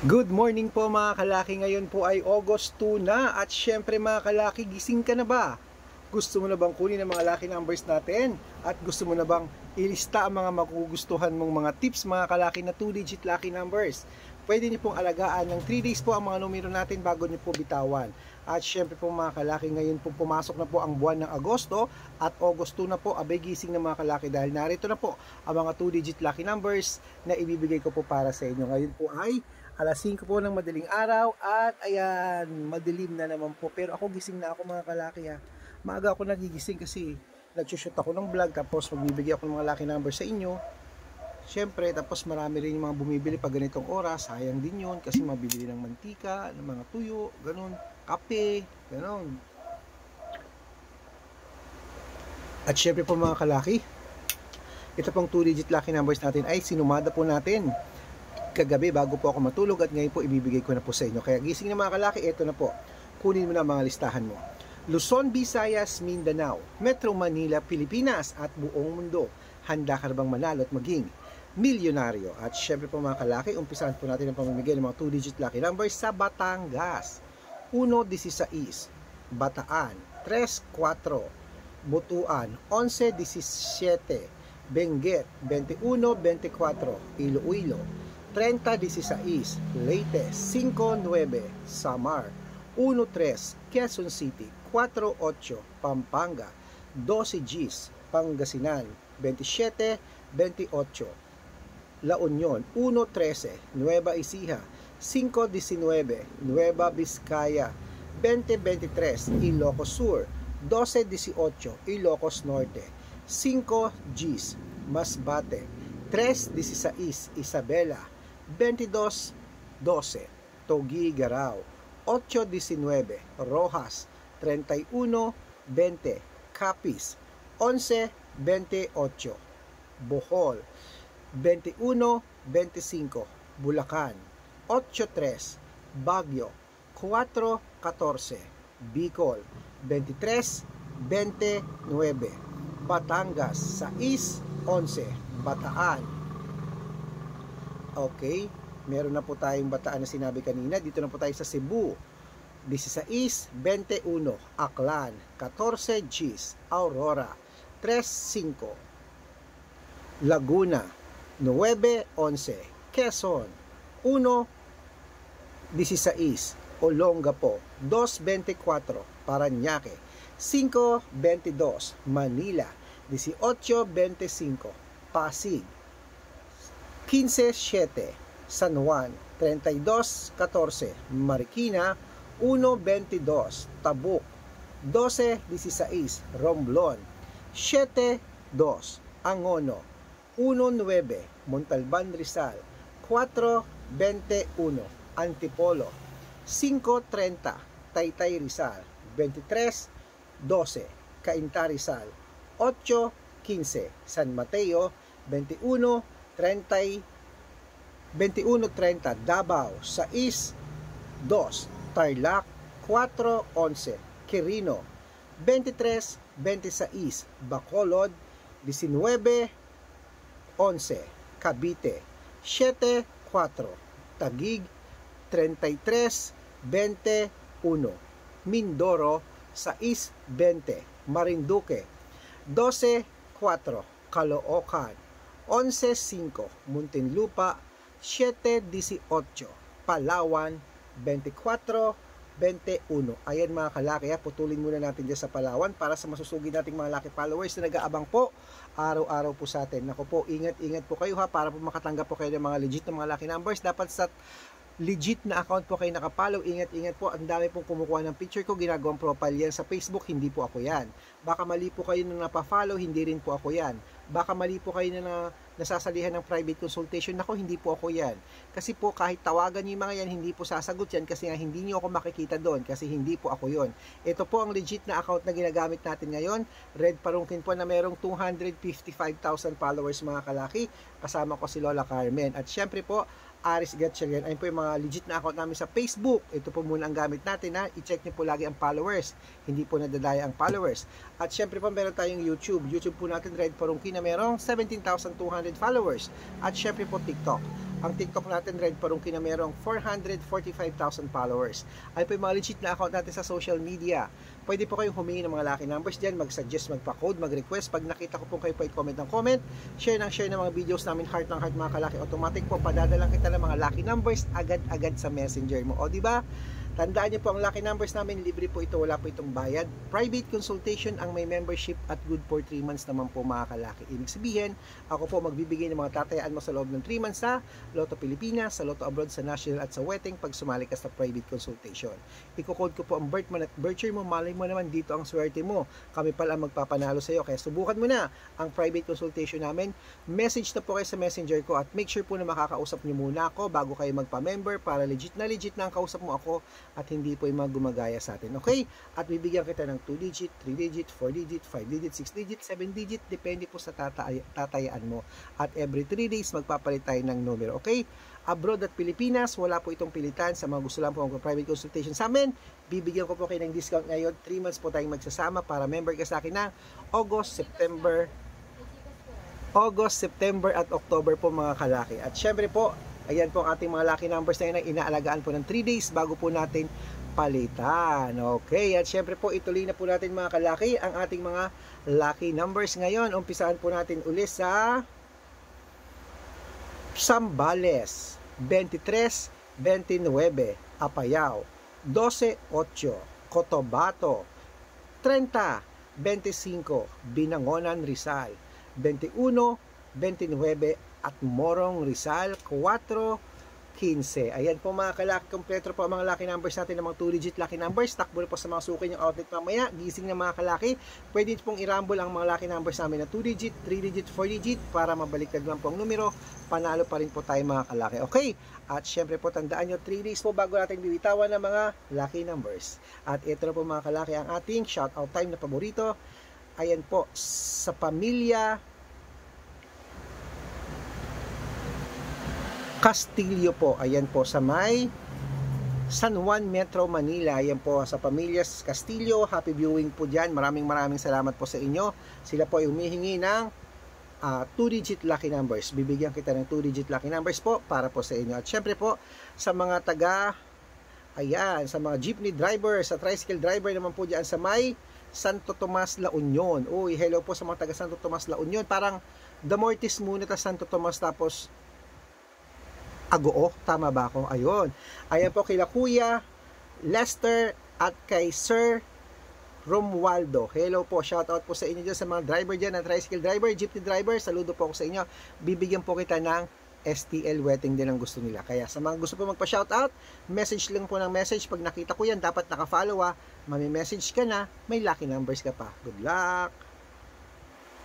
Good morning po mga kalaki, ngayon po ay August 2 na at syempre mga kalaki, gising ka na ba? Gusto mo na bang kunin ang mga lucky numbers natin? At gusto mo na bang ilista ang mga magugustuhan mong mga tips mga kalaki na 2-digit lucky numbers? Pwede niyo pong alagaan ng 3 days po ang mga numero natin bago niyo po bitawan. At syempre po mga kalaki, ngayon po pumasok na po ang buwan ng Agosto at August 2 na po, abay gising na mga kalaki dahil narito na po ang mga 2-digit lucky numbers na ibibigay ko po para sa inyo. Ngayon po ay alas 5 po ng madaling araw at ayan, madilim na naman po. Pero ako gising na ako mga kalaki ha. Maaga ako nagigising kasi nagsushoot ako ng vlog tapos magbibigay ako ng mga lucky number sa inyo. Siyempre, tapos marami rin yung mga bumibili pag ganitong oras. Sayang din yun kasi mabibili ng mantika, ng mga tuyo, ganun, kape, ganun. At syempre po mga kalaki, ito pong 2-digit lucky numbers natin ay sinumada po natin kagabi bago po ako matulog at ngayon po ibibigay ko na po sa inyo. Kaya gising na mga kalaki, ito na po. Kunin mo na mga listahan mo. Luzon, Visayas, Mindanao, Metro Manila, Pilipinas at buong mundo. Handa ka na bang manalo at maging milyonaryo? At syempre po mga kalaki, umpisahan po natin ang pamimigay ng mga 2-digit lucky numbers sa Batangas. 1-16, Bataan, 3-4, Butuan, 11-17, Benguet, 21-24, Iloilo, 30-16, Leyte, 5-9, Samar, 1-3, Quezon City, 4-8, Pampanga, 12 Gs, Pangasinan, 27-28, La Union, 1-13, Nueva Ecija, 5-19, Nueva Vizcaya, 20-23, Ilocos Sur, 12-18, Ilocos Norte, 5 Gs, Masbate, 3-16, Isabela, 22-12, Tuguegarao, 8-19, Rojas, 31-20, Capiz, 11-28, Bohol, 21-25, Bulacan, 8-3, Baguio, 4-14, Bicol, 23-29, Batangas, 6-11, Bataan. Okay, meron na po tayong Bataan na sinabi kanina. Dito na po tayo sa Cebu. 16-21, Aklan, 14 Gs, Aurora, 3-5, Laguna, 9-11, Quezon, 1-16, Olongapo, 2-24, Parañaque, 5-22, Manila, 18-25, Pasig, 15-7, San Juan, 32-14, Marikina, 1-22, Tabuk, 12-16, Romblon, 7-2, Angono, 1-9, Montalban, Rizal, 4-21, Antipolo, 5-30, Taytay, Rizal, 23-12, Cainta, Rizal, 8-15, San Mateo, 21-30, Davao, 6-2, Tarlac, 4-11, Quirino, 23-26, Bacolod, 19-11, Cavite, 7-4, Taguig, 33-21, Mindoro, 6-20, Marinduque, 12-4, Caloocan, 11-5, Muntinlupa, 7-18, Palawan, 24-21. Ayan mga kalaki, putulin muna natin dyan sa Palawan para sa masusugid nating mga lucky followers na nag-aabang po araw-araw po sa atin. Naku po, ingat-ingat po kayo para po makatanggap po kayo ng mga legit na mga lucky numbers. Dapat sa legit na account po kayo nakapollow. Ingat-ingat po, ang dami pong kumukuha ng picture ko, ginagawang profile yan sa Facebook, hindi po ako yan. Baka mali po kayo na napafollow, hindi rin po ako yan. Baka mali po kayo na nasasalihan ng private consultation, nako hindi po ako yan. Kasi po kahit tawagan niyo yung mga yan, hindi po sasagot yan kasi nga hindi niyo ako makikita doon kasi hindi po ako yon. Ito po ang legit na account na ginagamit natin ngayon. Red Parungkin po na merong 255,000 followers mga kalaki. Kasama ko si Lola Carmen. At syempre po, Aris Gatchalian. Ayun po yung mga legit na account namin sa Facebook. Ito po muna ang gamit natin ha. I-check nyo po lagi ang followers. Hindi po nadadaya ang followers. At syempre po meron tayong YouTube. YouTube po natin Red Parungkin na merong 17,200 followers. At syempre po TikTok. Ang TikTok natin, Red Parungki, na merong 445,000 followers. Ay po yung mga legit na account natin sa social media. Pwede po kayong humingi ng mga lucky numbers dyan, mag-suggest, magpa-code, mag-request. Pag nakita ko po kayo po, i-comment ng comment, share ng mga videos namin, heart ng heart mga kalaki. Automatic po, padadalang kita ng mga lucky numbers agad-agad sa messenger mo. O diba? Tandaan niyo po, ang lucky numbers namin, libre po ito, wala po itong bayad. Private consultation ang may membership at good for 3 months naman po mga kalaki. Ibig sabihin, ako po magbibigay ng mga tatayaan mo sa loob ng 3 months sa Lotto Pilipinas, sa Lotto Abroad, sa National at sa Wedding pag sumali ka sa private consultation. Iko-code ko po ang birth month at birth year mo, malay mo naman dito ang swerte mo. Kami pala ang magpapanalo sa iyo, kaya subukan mo na ang private consultation namin. Message na po kayo sa messenger ko at make sure po na makakausap niyo muna ako bago kayo magpa-member para legit na ang kausap mo ako at hindi po yung mga gumagaya sa atin. Okay? At bibigyan kita ng 2 digit, 3 digit, 4 digit, 5 digit, 6 digit, 7 digit, depende po sa tatayaan mo. At every 3 days, magpapalit tayo ng numero. Okay? Abroad at Pilipinas, wala po itong pilitan. Sa mga gusto lang po mag-private consultation sa amin, bibigyan ko po kayo ng discount ngayon. 3 months po tayong magsasama para member ka sa akin ng August, September at October po mga kalaki. At syempre po, ayan po ang ating mga lucky numbers na yun, inaalagaan po ng 3 days bago po natin palitan. Okay, at syempre po ituloy na po natin mga kalaki ang ating mga lucky numbers ngayon. Umpisahan po natin uli sa Zambales, 23-29, Apayao, 12-8, Cotabato, 30-25, Binangonan, Rizal, 21-29, at Morong, Rizal, 4-15. Ayan po mga kalaki, kompleto po ang mga lucky numbers natin ng mga 2-digit lucky numbers. Takbo na po sa mga suki yung outlet mamaya. Gising na mga kalaki. Pwede pong i-rumble ang mga lucky numbers namin na 2-digit, 3-digit, 4-digit para mabaliktad lang po ang numero. Panalo pa rin po tayo mga kalaki. Okay? At syempre po tandaan nyo, 3 days po bago natin bibitawan ng mga lucky numbers. At ito na po mga kalaki ang ating shoutout time na paborito. Ayan po, sa pamilya Castillo po, ayan po sa may San Juan, Metro Manila. Ayan po sa Pamilyas Castillo, happy viewing po dyan. Maraming salamat po sa inyo. Sila po ay humihingi ng 2-digit lucky numbers. Bibigyan kita ng 2-digit lucky numbers po para po sa inyo. At syempre po sa mga sa mga jeepney driver, sa tricycle driver naman po dyan sa may Santo Tomas, La Union. Uy, hello po sa mga taga Santo Tomas, La Union. Parang Damortis muna ta Santo Tomas tapos Agoo, tama ba ako? Ayun. Ayan po kila Kuya Lester at kay Sir Romualdo. Hello po, shout out po sa inyo dyan sa mga driver dyan, na tricycle driver, jeepney driver. Saludo po ako sa inyo. Bibigyan po kita ng STL wetting din ang gusto nila. Kaya sa mga gusto po magpa-shout out, message lang po ng message. Pag nakita ko yan, dapat naka-follow Mami-message ka na, may lucky numbers ka pa. Good luck!